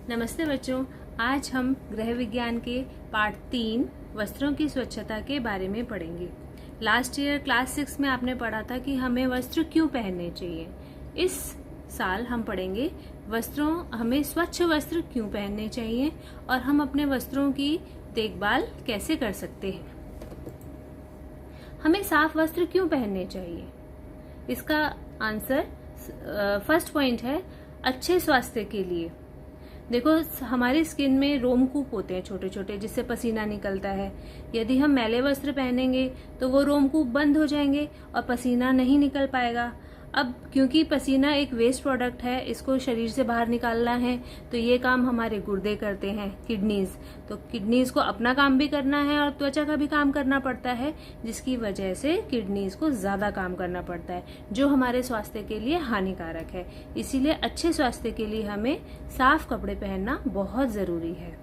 नमस्ते बच्चों, आज हम गृह विज्ञान के पाठ 3 वस्त्रों की स्वच्छता के बारे में पढ़ेंगे। लास्ट ईयर क्लास 6 में आपने पढ़ा था कि हमें वस्त्र क्यों पहनने चाहिए। इस साल हम पढ़ेंगे हमें स्वच्छ वस्त्र क्यों पहनने चाहिए और हम अपने वस्त्रों की देखभाल कैसे कर सकते हैं। हमें साफ वस्त्र क्यों पहनने चाहिए, इसका आंसर फर्स्ट पॉइंट है अच्छे स्वास्थ्य के लिए। देखो, हमारी स्किन में रोमकूप होते हैं छोटे छोटे, जिससे पसीना निकलता है। यदि हम मैले वस्त्र पहनेंगे तो वो रोमकूप बंद हो जाएंगे और पसीना नहीं निकल पाएगा। अब क्योंकि पसीना एक वेस्ट प्रोडक्ट है, इसको शरीर से बाहर निकालना है, तो ये काम हमारे गुर्दे करते हैं, किडनीज। तो किडनीज को अपना काम भी करना है और त्वचा का भी काम करना पड़ता है, जिसकी वजह से किडनीज को ज्यादा काम करना पड़ता है, जो हमारे स्वास्थ्य के लिए हानिकारक है। इसीलिए अच्छे स्वास्थ्य के लिए हमें साफ कपड़े पहनना बहुत जरूरी है।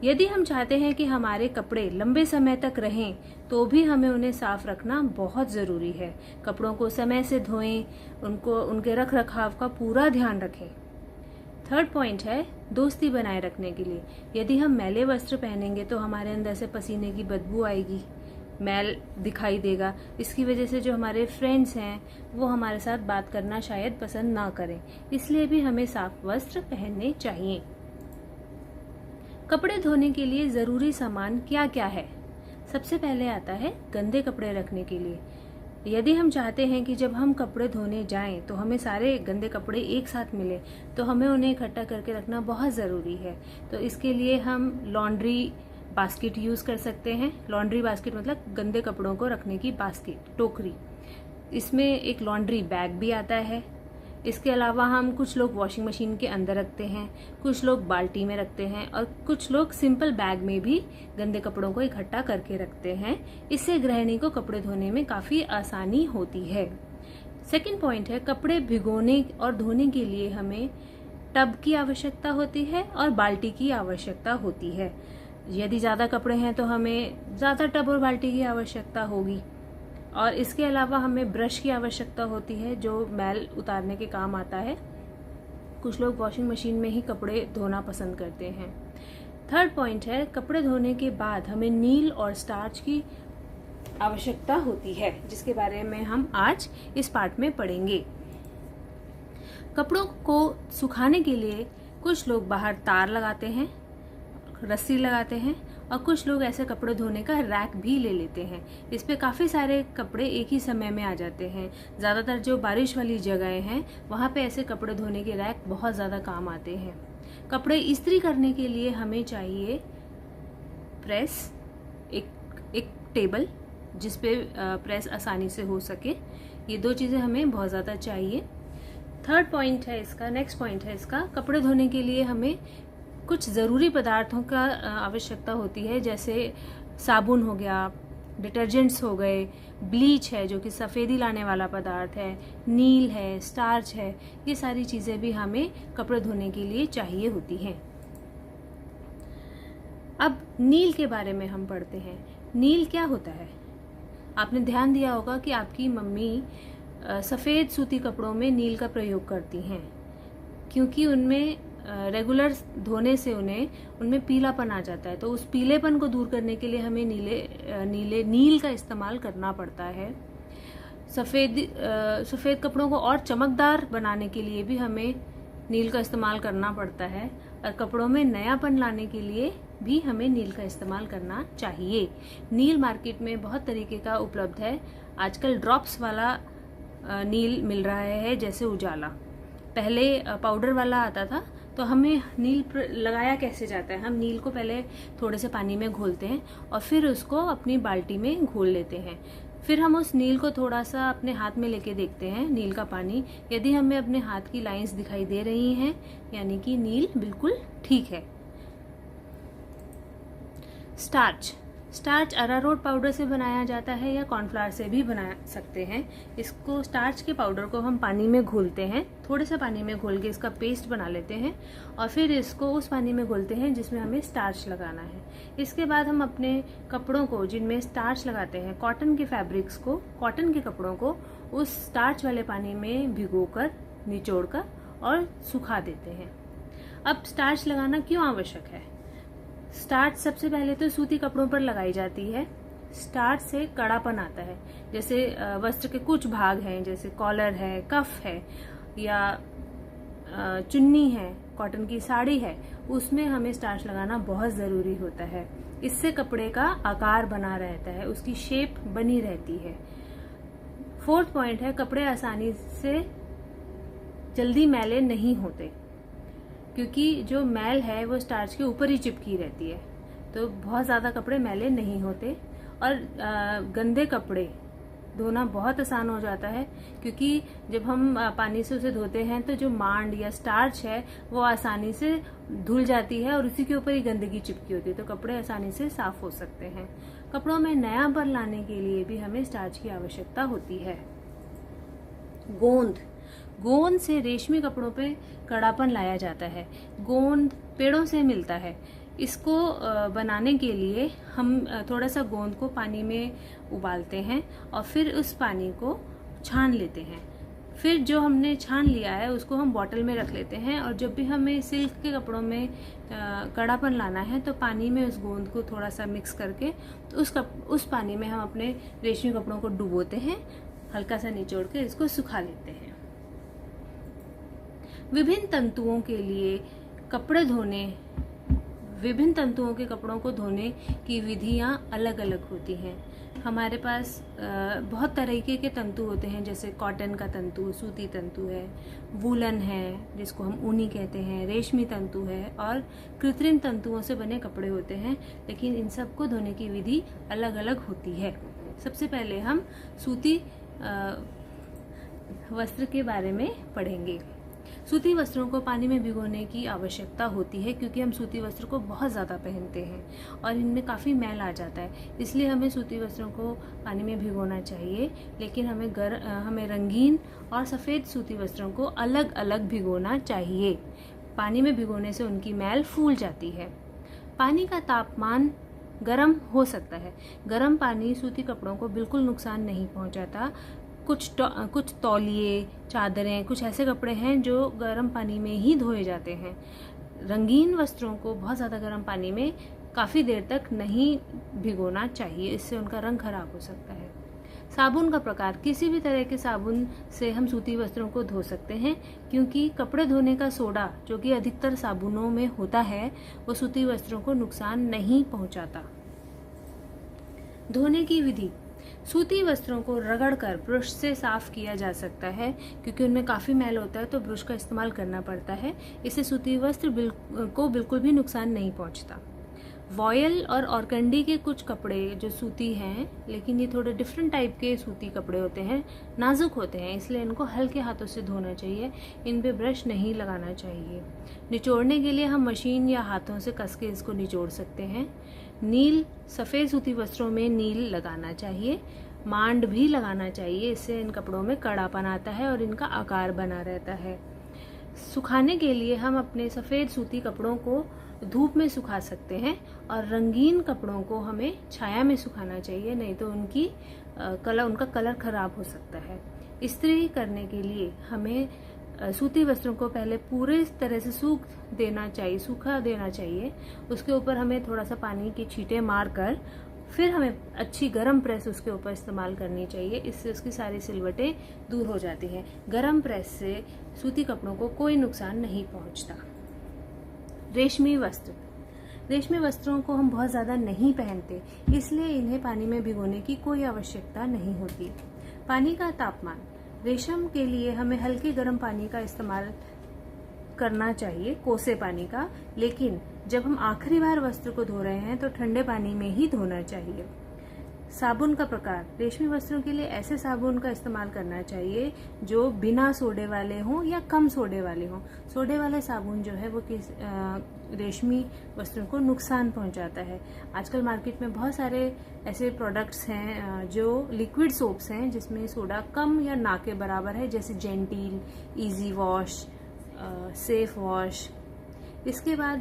यदि हम चाहते हैं कि हमारे कपड़े लंबे समय तक रहें, तो भी हमें उन्हें साफ रखना बहुत जरूरी है। कपड़ों को समय से धोएं, उनके रख रखाव का पूरा ध्यान रखें। थर्ड पॉइंट है दोस्ती बनाए रखने के लिए। यदि हम मैले वस्त्र पहनेंगे तो हमारे अंदर से पसीने की बदबू आएगी, मैल दिखाई देगा। इसकी वजह से जो हमारे फ्रेंड्स हैं वो हमारे साथ बात करना शायद पसंद ना करें। इसलिए भी हमें साफ वस्त्र पहनने चाहिए। कपड़े धोने के लिए जरूरी सामान क्या क्या है? सबसे पहले आता है गंदे कपड़े रखने के लिए। यदि हम चाहते हैं कि जब हम कपड़े धोने जाएं तो हमें सारे गंदे कपड़े एक साथ मिले, तो हमें उन्हें इकट्ठा करके रखना बहुत जरूरी है। तो इसके लिए हम लॉन्ड्री बास्केट यूज कर सकते हैं। लॉन्ड्री बास्केट मतलब गंदे कपड़ों को रखने की बास्केट, टोकरी। इसमें एक लॉन्ड्री बैग भी आता है। इसके अलावा हम कुछ लोग वॉशिंग मशीन के अंदर रखते हैं, कुछ लोग बाल्टी में रखते हैं और कुछ लोग सिंपल बैग में भी गंदे कपड़ों को इकट्ठा करके रखते हैं। इससे गृहिणी को कपड़े धोने में काफी आसानी होती है। सेकंड पॉइंट है कपड़े भिगोने और धोने के लिए हमें टब की आवश्यकता होती है और बाल्टी की आवश्यकता होती है। यदि ज्यादा कपड़े हैं तो हमें ज्यादा टब और बाल्टी की आवश्यकता होगी। और इसके अलावा हमें ब्रश की आवश्यकता होती है, जो मैल उतारने के काम आता है। कुछ लोग वॉशिंग मशीन में ही कपड़े धोना पसंद करते हैं। थर्ड पॉइंट है कपड़े धोने के बाद हमें नील और स्टार्च की आवश्यकता होती है, जिसके बारे में हम आज इस पाठ में पढ़ेंगे। कपड़ों को सुखाने के लिए कुछ लोग बाहर तार लगाते हैं, रस्सी लगाते हैं, और कुछ लोग ऐसे कपड़े धोने का रैक भी ले लेते हैं। इस पे काफी सारे कपड़े एक ही समय में आ जाते हैं। ज्यादातर जो बारिश वाली जगहें हैं वहां पे ऐसे कपड़े धोने के रैक बहुत ज्यादा काम आते हैं। कपड़े इस्त्री करने के लिए हमें चाहिए प्रेस, एक टेबल जिसपे प्रेस आसानी से हो सके। ये दो चीजें हमें बहुत ज्यादा चाहिए। थर्ड पॉइंट है इसका, नेक्स्ट पॉइंट है इसका, कपड़े धोने के लिए हमें कुछ जरूरी पदार्थों का आवश्यकता होती है, जैसे साबुन हो गया, डिटर्जेंट्स हो गए, ब्लीच है जो कि सफेदी लाने वाला पदार्थ है, नील है, स्टार्च है। ये सारी चीजें भी हमें कपड़े धोने के लिए चाहिए होती हैं। अब नील के बारे में हम पढ़ते हैं। नील क्या होता है? आपने ध्यान दिया होगा कि आपकी मम्मी सफेद सूती कपड़ों में नील का प्रयोग करती हैं, क्योंकि उनमें रेगुलर धोने से उनमें पीलापन आ जाता है। तो उस पीलेपन को दूर करने के लिए हमें नील का इस्तेमाल करना पड़ता है। सफेद कपड़ों को और चमकदार बनाने के लिए भी हमें नील का इस्तेमाल करना पड़ता है, और कपड़ों में नयापन लाने के लिए भी हमें नील का इस्तेमाल करना चाहिए। नील मार्केट में बहुत तरीके का उपलब्ध है। आजकल ड्रॉप्स वाला नील मिल रहा है, जैसे उजाला। पहले पाउडर वाला आता था। तो हमें नील लगाया कैसे जाता है? हम नील को पहले थोड़े से पानी में घोलते हैं और फिर उसको अपनी बाल्टी में घोल लेते हैं। फिर हम उस नील को थोड़ा सा अपने हाथ में लेके देखते हैं, नील का पानी। यदि हमें अपने हाथ की लाइंस दिखाई दे रही हैं, यानी कि नील बिल्कुल ठीक है। स्टार्च अरारोट पाउडर से बनाया जाता है या कॉर्नफ्लावर से भी बना सकते हैं। इसको स्टार्च के पाउडर को हम पानी में घोलते हैं, थोड़े से पानी में घोल के इसका पेस्ट बना लेते हैं और फिर इसको उस पानी में घोलते हैं जिसमें हमें स्टार्च लगाना है। इसके बाद हम अपने कपड़ों को जिनमें स्टार्च लगाते हैं, कॉटन के कपड़ों को उस स्टार्च वाले पानी में भिगोकर, निचोड़कर और सुखा देते हैं। अब स्टार्च लगाना क्यों आवश्यक है? स्टार्च सबसे पहले तो सूती कपड़ों पर लगाई जाती है। स्टार्च से कड़ापन आता है। जैसे वस्त्र के कुछ भाग हैं, जैसे कॉलर है, कफ है या चुन्नी है, कॉटन की साड़ी है, उसमें हमें स्टार्च लगाना बहुत जरूरी होता है। इससे कपड़े का आकार बना रहता है, उसकी शेप बनी रहती है। फोर्थ पॉइंट है, कपड़े आसानी से जल्दी मैले नहीं होते, क्योंकि जो मैल है वो स्टार्च के ऊपर ही चिपकी रहती है, तो बहुत ज्यादा कपड़े मैले नहीं होते। और गंदे कपड़े धोना बहुत आसान हो जाता है, क्योंकि जब हम पानी से उसे धोते हैं तो जो मांड या स्टार्च है वो आसानी से धुल जाती है और उसी के ऊपर ही गंदगी चिपकी होती है, तो कपड़े आसानी से साफ हो सकते हैं। कपड़ों में नयापन लाने के लिए भी हमें स्टार्च की आवश्यकता होती है। गोंद से रेशमी कपड़ों पे कड़ापन लाया जाता है। गोंद पेड़ों से मिलता है। इसको बनाने के लिए हम थोड़ा सा गोंद को पानी में उबालते हैं और फिर उस पानी को छान लेते हैं। फिर जो हमने छान लिया है उसको हम बॉटल में रख लेते हैं, और जब भी हमें सिल्क के कपड़ों में कड़ापन लाना है तो पानी में उस गोंद को थोड़ा सा मिक्स करके तो उस पानी में हम अपने रेशमी कपड़ों को डुबोते हैं, हल्का सा निचोड़ के इसको सुखा लेते हैं। विभिन्न तंतुओं के कपड़ों को धोने की विधियां अलग अलग होती हैं। हमारे पास बहुत तरीके के तंतु होते हैं, जैसे कॉटन का तंतु, सूती तंतु है, वूलन है जिसको हम ऊनी कहते हैं, रेशमी तंतु है, और कृत्रिम तंतुओं से बने कपड़े होते हैं। लेकिन इन सबको धोने की विधि अलग अलग होती है। सबसे पहले हम सूती वस्त्र के बारे में पढ़ेंगे। सूती वस्त्रों को पानी में भिगोने की आवश्यकता होती है, क्योंकि हम सूती वस्त्र को बहुत ज़्यादा पहनते हैं और इनमें काफ़ी मैल आ जाता है, इसलिए हमें सूती वस्त्रों को पानी में भिगोना चाहिए। लेकिन हमें रंगीन और सफ़ेद सूती वस्त्रों को अलग अलग भिगोना चाहिए। पानी में भिगोने से उनकी मैल फूल जाती है। पानी का तापमान गर्म हो सकता है। गर्म पानी सूती कपड़ों को बिल्कुल नुकसान नहीं पहुंचाता। कुछ तौलिए, चादरें, कुछ ऐसे कपड़े हैं जो गर्म पानी में ही धोए जाते हैं। रंगीन वस्त्रों को बहुत ज़्यादा गर्म पानी में काफ़ी देर तक नहीं भिगोना चाहिए, इससे उनका रंग खराब हो सकता है। साबुन का प्रकार, किसी भी तरह के साबुन से हम सूती वस्त्रों को धो सकते हैं, क्योंकि कपड़े धोने का सोडा जो कि अधिकतर साबुनों में होता है वो सूती वस्त्रों को नुकसान नहीं पहुंचाता। धोने की विधि, सूती वस्त्रों को रगड़कर ब्रश से साफ किया जा सकता है, क्योंकि उनमें काफ़ी मैल होता है तो ब्रश का इस्तेमाल करना पड़ता है। इससे सूती वस्त्र को बिल्कुल भी नुकसान नहीं पहुंचता। वॉयल और ऑर्गेंडी के कुछ कपड़े जो सूती हैं, लेकिन ये थोड़े डिफरेंट टाइप के सूती कपड़े होते हैं, नाजुक होते हैं, इसलिए इनको हल्के हाथों से धोना चाहिए, इन पे ब्रश नहीं लगाना चाहिए। निचोड़ने के लिए हम मशीन या हाथों से कस के इसको निचोड़ सकते हैं। नील, सफ़ेद सूती वस्त्रों में नील लगाना चाहिए। मांड भी लगाना चाहिए, इससे इन कपड़ों में कड़ापन आता है और इनका आकार बना रहता है। सुखाने के लिए हम अपने सफ़ेद सूती कपड़ों को धूप में सुखा सकते हैं, और रंगीन कपड़ों को हमें छाया में सुखाना चाहिए, नहीं तो उनका कलर खराब हो सकता है। इस्त्री करने के लिए हमें सूती वस्त्रों को पहले पूरे तरह से सूखा देना चाहिए। उसके ऊपर हमें थोड़ा सा पानी की छींटे मारकर फिर हमें अच्छी गरम प्रेस उसके ऊपर इस्तेमाल करनी चाहिए, इससे उसकी सारी सिलवटें दूर हो जाती हैं। गरम प्रेस से सूती कपड़ों को कोई नुकसान नहीं पहुंचता। रेशमी वस्त्रों को हम बहुत ज़्यादा नहीं पहनते, इसलिए इन्हें पानी में भिगोने की कोई आवश्यकता नहीं होती। पानी का तापमान, रेशम के लिए हमें हल्के गर्म पानी का इस्तेमाल करना चाहिए, कोसे पानी का, लेकिन जब हम आखिरी बार वस्त्र को धो रहे हैं तो ठंडे पानी में ही धोना चाहिए। साबुन का प्रकार, रेशमी वस्त्रों के लिए ऐसे साबुन का इस्तेमाल करना चाहिए जो बिना सोडे वाले हों या कम सोडे वाले हों। सोडे वाले साबुन जो है वो रेशमी वस्त्रों को नुकसान पहुंचाता है। आजकल मार्केट में बहुत सारे ऐसे प्रोडक्ट्स हैं जो लिक्विड सोप्स हैं जिसमें सोडा कम या ना के बराबर है, जैसे gentle, easy wash, safe wash. इसके बाद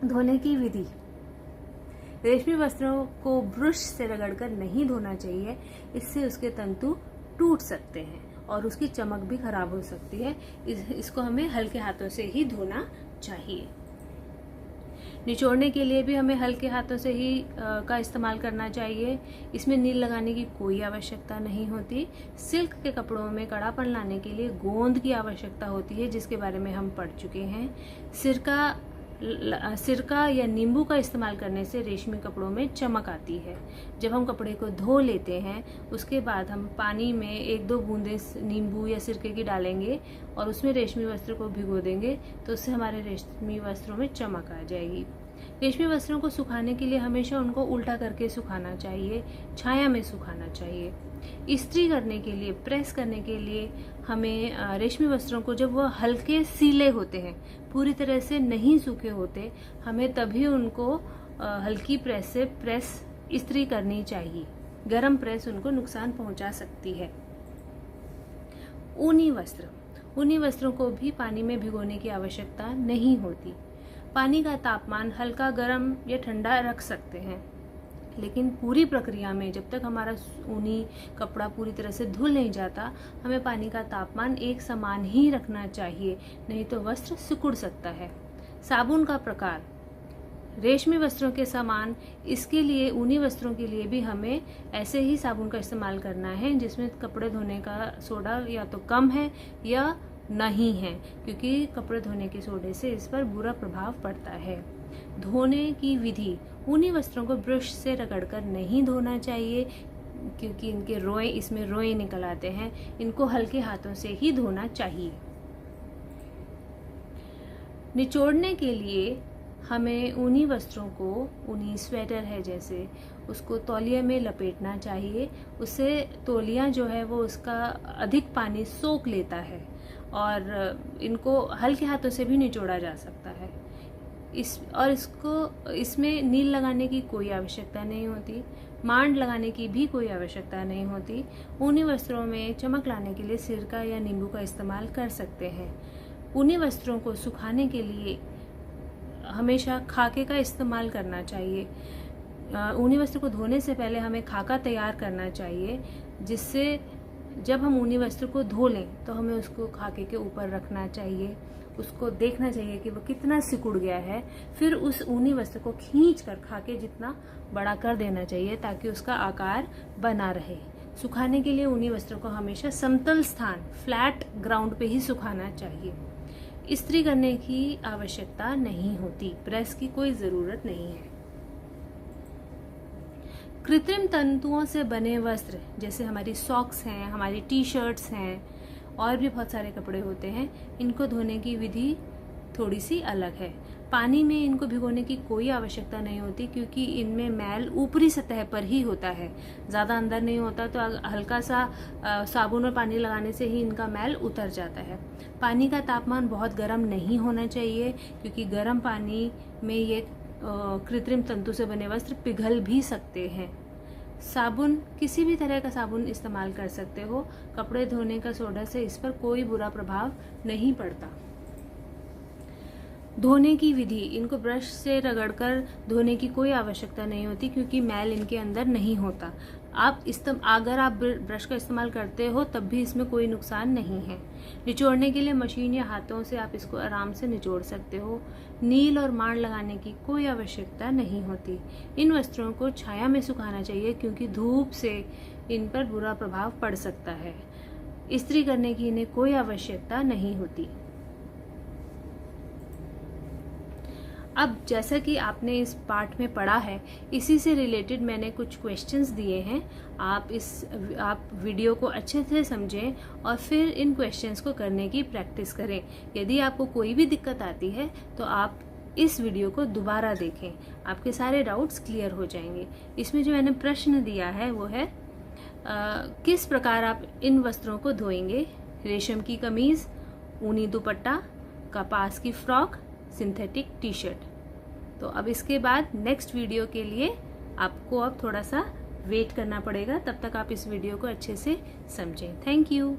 धोने की विधि, रेशमी वस्त्रों को ब्रश से रगड़कर नहीं धोना चाहिए, इससे उसके तंतु टूट सकते हैं और उसकी चमक भी खराब हो सकती है। इसको हमें हल्के हाथों से ही धोना चाहिए। निचोड़ने के लिए भी हमें हल्के हाथों से ही का इस्तेमाल करना चाहिए। इसमें नील लगाने की कोई आवश्यकता नहीं होती। सिल्क के कपड़ों में कड़ापन लाने के लिए गोंद की आवश्यकता होती है, जिसके बारे में हम पढ़ चुके हैं। सिरका या नींबू का इस्तेमाल करने से रेशमी कपड़ों में चमक आती है। जब हम कपड़े को धो लेते हैं उसके बाद हम पानी में 1-2 बूंदें नींबू या सिरके की डालेंगे और उसमें रेशमी वस्त्र को भिगो देंगे, तो उससे हमारे रेशमी वस्त्रों में चमक आ जाएगी। रेशमी वस्त्रों को सुखाने के लिए हमेशा उनको उल्टा करके सुखाना चाहिए, छाया में सुखाना चाहिए। इस्त्री करने के लिए, प्रेस करने के लिए हमें रेशमी वस्त्रों को, जब वह हल्के सीले होते हैं, पूरी तरह से नहीं सूखे होते, हमें तभी उनको हल्की प्रेस से इस्त्री करनी चाहिए। गरम प्रेस उनको नुकसान पहुंचा सकती है। ऊनी वस्त्रों को भी पानी में भिगोने की आवश्यकता नहीं होती। पानी का तापमान हल्का गर्म या ठंडा रख सकते हैं, लेकिन पूरी प्रक्रिया में जब तक हमारा ऊनी कपड़ा पूरी तरह से धुल नहीं जाता, हमें पानी का तापमान एक समान ही रखना चाहिए, नहीं तो वस्त्र सिकुड़ सकता है। साबुन का प्रकार रेशमी वस्त्रों के समान, इसके लिए ऊनी वस्त्रों के लिए भी हमें ऐसे ही साबुन का इस्तेमाल करना है, जिसमें कपड़े धोने का सोडा या तो कम है या नहीं है, क्योंकि कपड़े धोने के सोडे से इस पर बुरा प्रभाव पड़ता है। धोने की विधि, ऊनी वस्त्रों को ब्रश से रगड़कर नहीं धोना चाहिए, क्योंकि इसमें रोए निकल आते हैं। इनको हल्के हाथों से ही धोना चाहिए। निचोड़ने के लिए हमें ऊनी वस्त्रों को, ऊनी स्वेटर है जैसे, उसको तौलिया में लपेटना चाहिए। उससे तौलिया जो है वो उसका अधिक पानी सोख लेता है और इनको हल्के हाथों से भी निचोड़ा जा सकता है। इसमें नील लगाने की कोई आवश्यकता नहीं होती, मांड लगाने की भी कोई आवश्यकता नहीं होती। ऊनी वस्त्रों में चमक लाने के लिए सिरका या नींबू का इस्तेमाल कर सकते हैं। ऊनी वस्त्रों को सुखाने के लिए हमेशा खाके का इस्तेमाल करना चाहिए। ऊनी वस्त्र को धोने से पहले हमें खाका तैयार करना चाहिए, जिससे जब हम ऊनी वस्त्र को धो लें तो हमें उसको खाके के ऊपर रखना चाहिए। उसको देखना चाहिए कि वो कितना सिकुड़ गया है। फिर उस ऊनी वस्त्र को खींच कर खाके जितना बड़ा कर देना चाहिए, ताकि उसका आकार बना रहे। सुखाने के लिए ऊनी वस्त्रों को हमेशा समतल स्थान, फ्लैट ग्राउंड पे ही सुखाना चाहिए। इस्त्री करने की आवश्यकता नहीं होती, प्रेस की कोई जरूरत नहीं है। कृत्रिम तंतुओं से बने वस्त्र, जैसे हमारी सॉक्स हैं, हमारी टी-शर्ट्स हैं, और भी बहुत सारे कपड़े होते हैं, इनको धोने की विधि थोड़ी सी अलग है। पानी में इनको भिगोने की कोई आवश्यकता नहीं होती, क्योंकि इनमें मैल ऊपरी सतह पर ही होता है, ज़्यादा अंदर नहीं होता। तो हल्का सा साबुन और पानी लगाने से ही इनका मैल उतर जाता है। पानी का तापमान बहुत गर्म नहीं होना चाहिए, क्योंकि गर्म पानी में ये कृत्रिम तंतु से बने वस्त्र पिघल भी सकते हैं। साबुन, किसी भी तरह का साबुन इस्तेमाल कर सकते हो। कपड़े धोने का सोडा से इस पर कोई बुरा प्रभाव नहीं पड़ता। धोने की विधि, इनको ब्रश से रगड़कर धोने की कोई आवश्यकता नहीं होती, क्योंकि मैल इनके अंदर नहीं होता। अगर आप ब्रश का इस्तेमाल करते हो तब भी इसमें कोई नुकसान नहीं है। निचोड़ने के लिए मशीन या हाथों से आप इसको आराम से निचोड़ सकते हो। नील और मांड लगाने की कोई आवश्यकता नहीं होती। इन वस्त्रों को छाया में सुखाना चाहिए, क्योंकि धूप से इन पर बुरा प्रभाव पड़ सकता है। इस्त्री करने की इन्हें कोई आवश्यकता नहीं होती। अब जैसा कि आपने इस पार्ट में पढ़ा है, इसी से रिलेटेड मैंने कुछ क्वेश्चंस दिए हैं। आप वीडियो को अच्छे से समझें और फिर इन क्वेश्चंस को करने की प्रैक्टिस करें। यदि आपको कोई भी दिक्कत आती है तो आप इस वीडियो को दोबारा देखें, आपके सारे डाउट्स क्लियर हो जाएंगे। इसमें जो मैंने प्रश्न दिया है वो है किस प्रकार आप इन वस्त्रों को धोएंगे? रेशम की कमीज, ऊनी दुपट्टा, कपास की फ्रॉक, सिंथेटिक टी शर्ट। तो अब इसके बाद नेक्स्ट वीडियो के लिए आपको अब थोड़ा सा वेट करना पड़ेगा, तब तक आप इस वीडियो को अच्छे से समझें। Thank you.